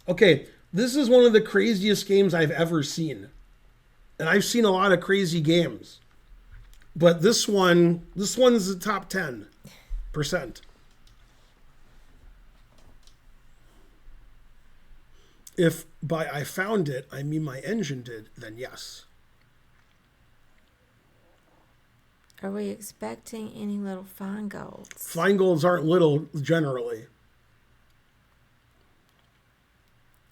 Okay, this is one of the craziest games I've ever seen. And I've seen a lot of crazy games. But this one's the top 10%. If by I found it, I mean my engine did, then yes. Are we expecting any little fine golds? Fine golds aren't little generally.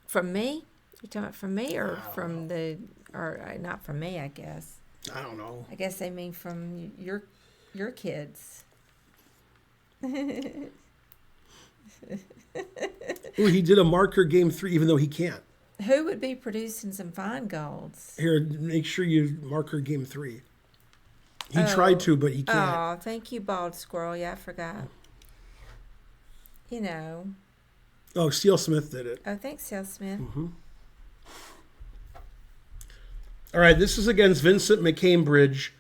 From me? You talking about from me or from the, or not from me, I guess. I don't know. I guess they mean from your kids. Ooh, he did a marker game 3 even though he can't. Who would be producing some fine golds? Here, make sure you marker game 3. He tried to, but he can't. Oh, thank you, Bald Squirrel. Yeah, I forgot. You know. Oh, Steel Smith did it. Oh, thanks, Sal Smith. Mm-hmm. All right, this is against Vincent McCambridge.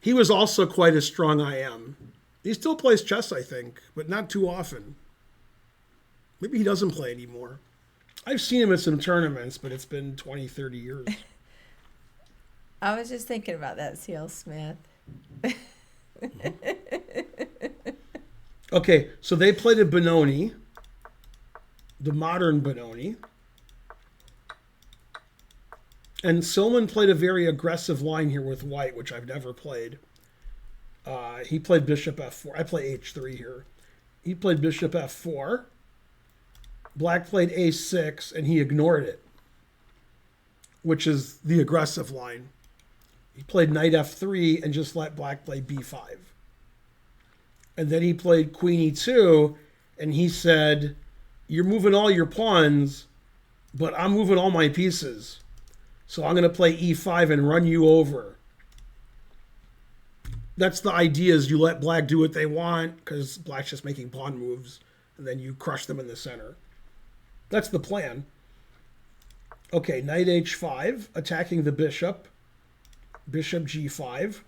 He was also quite a strong IM. He still plays chess, I think, but not too often. Maybe he doesn't play anymore. I've seen him at some tournaments, but it's been 20, 30 years. I was just thinking about that, C.L. Smith. Okay, so they played a Benoni, the modern Benoni. And Silman played a very aggressive line here with white, which I've never played. He played bishop f4. I play h3 here. He played bishop f4. Black played a6, and he ignored it, which is the aggressive line. He played knight f3 and just let black play b5. And then he played queen e2, and he said, you're moving all your pawns, but I'm moving all my pieces. So I'm going to play e5 and run you over. That's the idea, is you let black do what they want because black's just making pawn moves, and then you crush them in the center. That's the plan. Okay, knight h5, attacking the bishop. Bishop g5.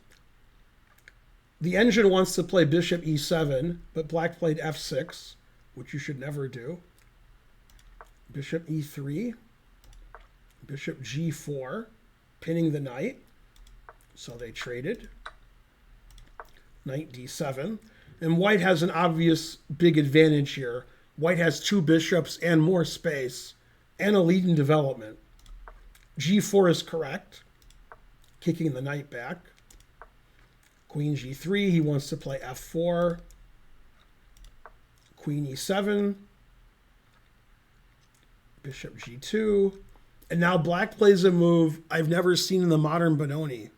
The engine wants to play bishop e7, but black played f6, which you should never do. Bishop e3. Bishop g4, pinning the knight. So they traded. Knight d7. And white has an obvious big advantage here. White has 2 bishops and more space and a lead in development. g4 is correct, kicking the knight back. Queen g3, he wants to play f4. Queen e7. Bishop g2. And now black plays a move I've never seen in the modern Benoni.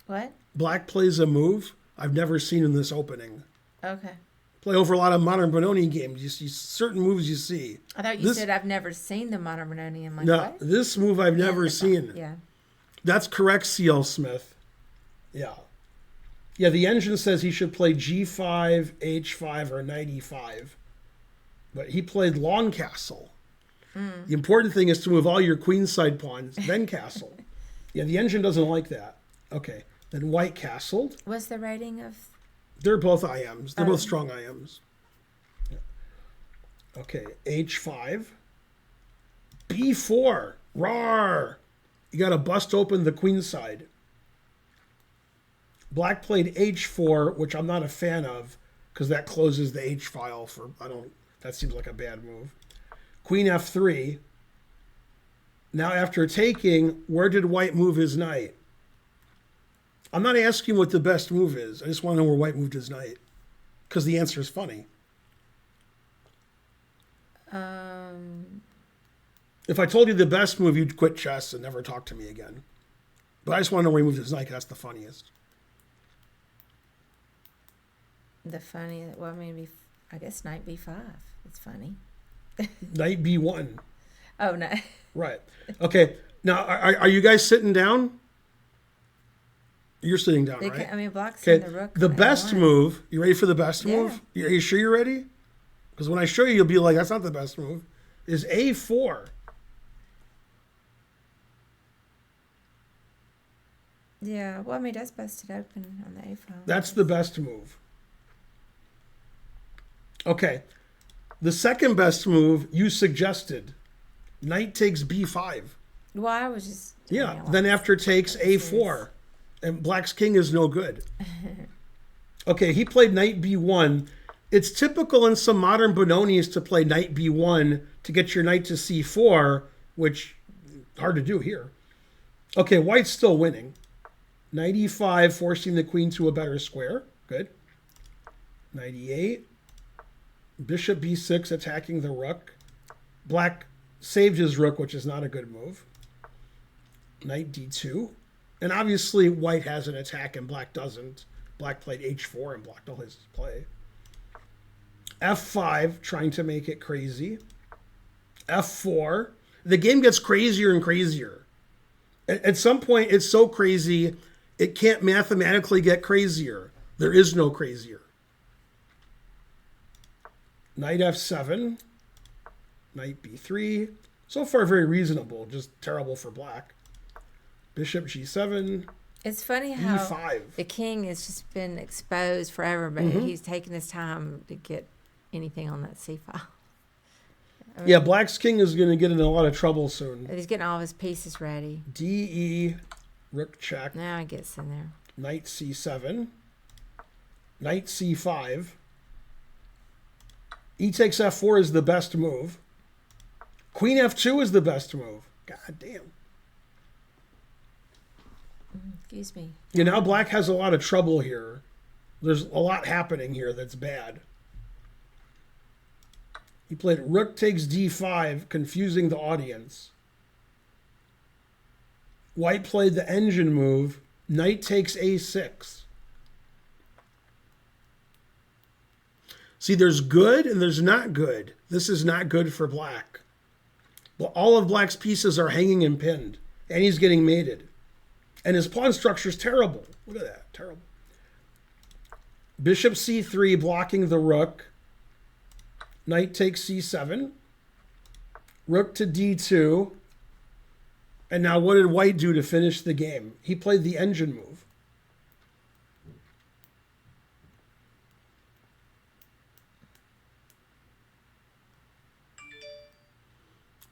What? Black plays a move I've never seen in this opening. Okay. Play over a lot of modern Benoni games. You see certain moves you see. I thought you said I've never seen the modern Benoni. I'm like, no, what? This move I've never seen. Yeah. That's correct, C.L. Smith. Yeah. Yeah, the engine says he should play g5, h5, or knight e5. But he played long castle. The important thing is to move all your queenside pawns, then castle. Yeah, the engine doesn't like that. Okay, then white castled. What's the rating of? They're both IMs. They're both strong IMs. Yeah. Okay, h5. b4. Rawr! You got to bust open the queenside. Black played h4, which I'm not a fan of, because that closes the h file for, that seems like a bad move. Queen f3. Now after taking, where did white move his knight? I'm not asking what the best move is. I just want to know where white moved his knight. Because the answer is funny. If I told you the best move, you'd quit chess and never talk to me again. But I just want to know where he moved his knight. That's the funniest. The funny, well, maybe, I guess knight b5. It's funny. Knight b1. Oh, no. Right. Okay. Now, are you guys sitting down? You're sitting down, right? I mean, black's in the rook. The best move, you ready for the best move? Are you sure you're ready? Because when I show you, you'll be like, that's not the best move. Is a4. Yeah, well, I mean, that's busted open on the a file. That's the best move. Okay. The second best move you suggested. Knight takes b5. Well, I was just. Yeah, then after takes a4. And black's king is no good. Okay, he played knight b1. It's typical in some modern Bononis to play knight b1 to get your knight to c4, which hard to do here. Okay, white's still winning. Knight e5, forcing the queen to a better square. Good. Knight e8. Bishop b6, attacking the rook. Black saved his rook, which is not a good move. Knight d2. And obviously white has an attack and black doesn't. Black played h4 and blocked all his play. f5, trying to make it crazy. f4. The game gets crazier and crazier. At some point, it's so crazy, it can't mathematically get crazier. There is no crazier. Knight f7. Knight b3. So far, very reasonable. Just terrible for black. Bishop g7. It's funny how e5. the king has just been exposed forever, but he's taking his time to get anything on that c file. I mean, Yeah, black's king is going to get in a lot of trouble soon. he's getting all of his pieces ready. de, rook check. Now it gets in there. Knight c7. Knight c5. E takes f4 is the best move. Queen f2 is the best move. God damn. Excuse me. You know, black has a lot of trouble here. There's a lot happening here that's bad. He played rook takes d5, confusing the audience. White played the engine move, knight takes a6. See, there's good and there's not good. This is not good for black. Well, all of black's pieces are hanging and pinned, and he's getting mated. And his pawn structure is terrible. Look at that, terrible. Bishop c3, blocking the rook. Knight takes c7. Rook to d2. And now what did white do to finish the game? He played the engine move.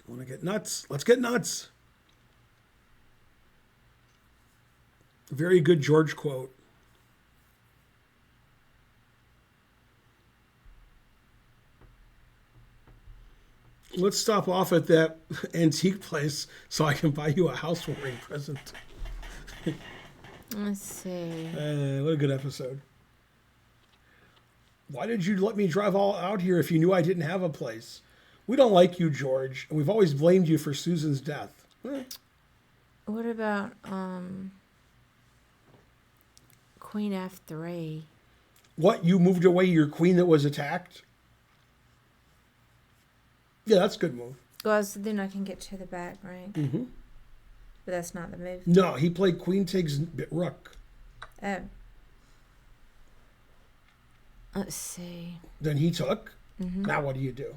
Want to get nuts? Let's get nuts. Very good George quote. Let's stop off at that antique place so I can buy you a housewarming present. Let's see. What a good episode. Why did you let me drive all out here if you knew I didn't have a place? We don't like you, George, and we've always blamed you for Susan's death. What about Queen f3? What, you moved away your queen that was attacked? Yeah, that's a good move. Well, so then I can get to the back, right? Mm-hmm. But that's not the move. No, he played queen takes rook. Oh. Let's see. Then he took. Now what do you do?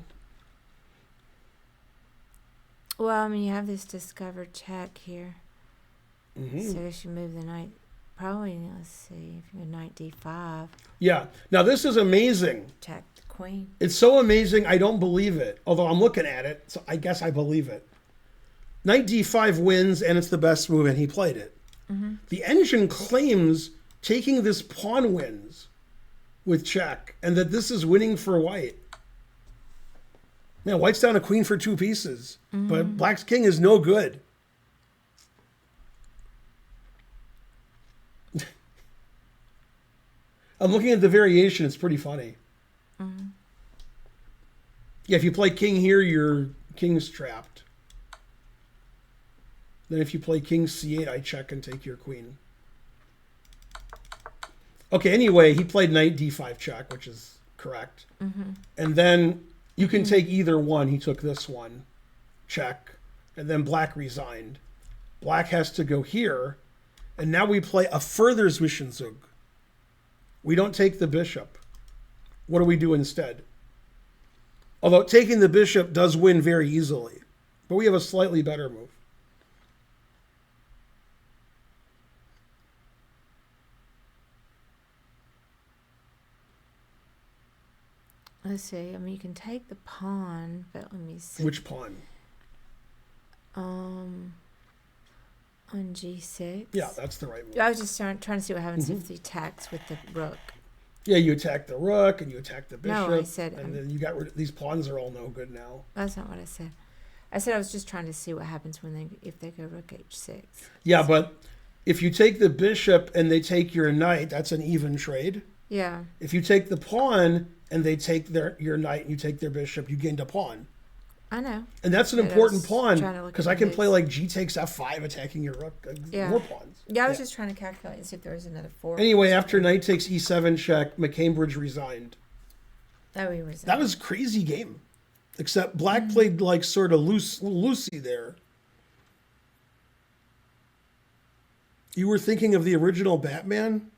Well, I mean, you have this discovered check here. Mm-hmm. So I guess you move the knight. Probably, let's see, if you go knight d5, Yeah. Now this is amazing. check the queen. It's so amazing, I don't believe it. Although I'm looking at it, so I guess I believe it. Knight d5 wins, and it's the best move, and he played it. The engine claims taking this pawn wins with check, and that this is winning for white. Man, white's down a queen for 2 pieces, but black's king is no good. I'm looking at the variation. It's pretty funny. Yeah, if you play king here, your king's trapped. Then if you play king c8, I check and take your queen. Okay, anyway, he played knight d5 check, which is correct. And then you can take either one. He took this one, check. And then black resigned. Black has to go here. And now we play a further Zwischenzug. We don't take the bishop. What do we do instead? Although taking the bishop does win very easily. But we have a slightly better move. Let's see. I mean, you can take the pawn, but let me see. Which pawn? On G6. Yeah, that's the right move. I was just trying to see what happens if he attacks with the rook. Yeah, you attack the rook and you attack the bishop. No, I said, and then you got rid of these pawns are all no good now. That's not what I said. I said I was just trying to see what happens if they go rook H6. Yeah, but if you take the bishop and they take your knight, that's an even trade. Yeah. If you take the pawn and they take your knight and you take their bishop, you gained a pawn. I know. And that's an But I important was pawn trying to look because at I can his- play like G takes F5 attacking your rook. Yeah. More pawns. Yeah, I was just trying to calculate and see if there was another 4. Anyway, after knight takes E7 check, McCambridge resigned. Oh, he was. That was a crazy game. Except black played like sort of loosey there. You were thinking of the original Batman?